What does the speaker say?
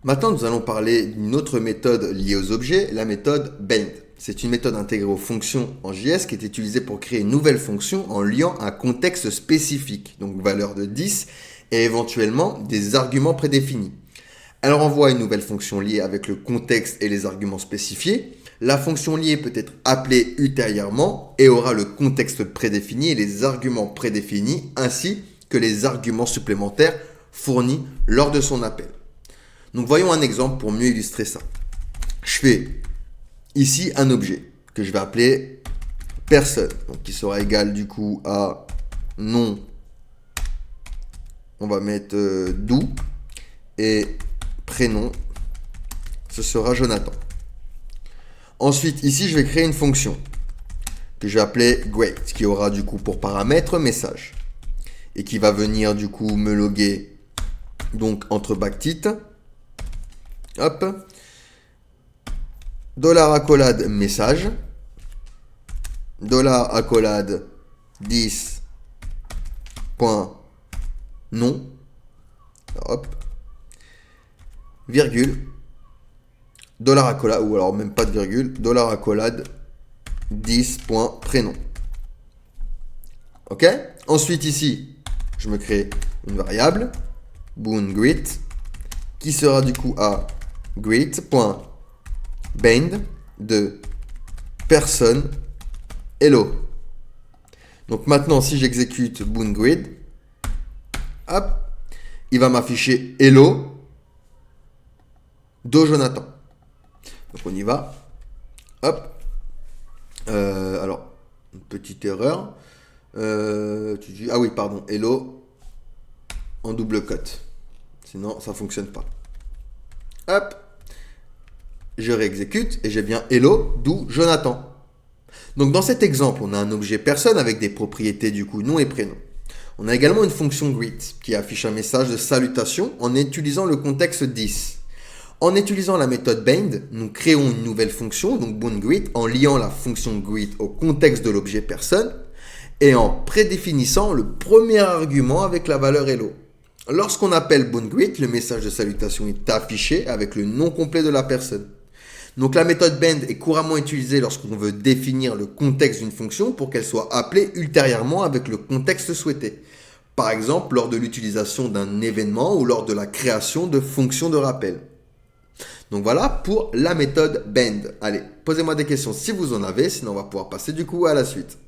Maintenant, nous allons parler d'une autre méthode liée aux objets, la méthode BEND. C'est une méthode intégrée aux fonctions en JS qui est utilisée pour créer une nouvelle fonction en liant un contexte spécifique, donc valeur de 10, et éventuellement des arguments prédéfinis. Elle renvoie une nouvelle fonction liée avec le contexte et les arguments spécifiés. La fonction liée peut être appelée ultérieurement et aura le contexte prédéfini et les arguments prédéfinis ainsi que les arguments supplémentaires fournis lors de son appel. Donc voyons un exemple pour mieux illustrer ça. Je fais ici un objet que je vais appeler personne, donc qui sera égal du coup à nom, on va mettre doux, et prénom, ce sera Jonathan. Ensuite ici je vais créer une fonction que je vais appeler great, qui aura du coup pour paramètre message, et qui va venir du coup me loguer donc entre brackets. Hop. Dollar accolade message. Dollar accolade 10. Point nom. Hop. Virgule. Dollar accolade, ou alors même pas de virgule. Dollar accolade 10. Point prénom. Ok. Ensuite ici, je me crée une variable. boon_greet qui sera du coup à greet.bend de personne hello. Donc maintenant, si j'exécute boon_greet, hop, il va m'afficher hello de Jonathan. Donc on y va. Hop. Alors, une petite erreur. Ah oui, pardon, hello en double cote. Sinon, ça ne fonctionne pas. Hop. Je réexécute et j'ai bien hello, d'où Jonathan. Donc dans cet exemple, on a un objet personne avec des propriétés du coup nom et prénom. On a également une fonction greet qui affiche un message de salutation en utilisant le contexte 10. En utilisant la méthode BEND, nous créons une nouvelle fonction, donc boon_greet, en liant la fonction greet au contexte de l'objet personne et en prédéfinissant le premier argument avec la valeur hello. Lorsqu'on appelle boon_greet, le message de salutation est affiché avec le nom complet de la personne. Donc la méthode BEND est couramment utilisée lorsqu'on veut définir le contexte d'une fonction pour qu'elle soit appelée ultérieurement avec le contexte souhaité. Par exemple, lors de l'utilisation d'un événement ou lors de la création de fonctions de rappel. Donc voilà pour la méthode BEND. Allez, posez-moi des questions si vous en avez, sinon on va pouvoir passer du coup à la suite.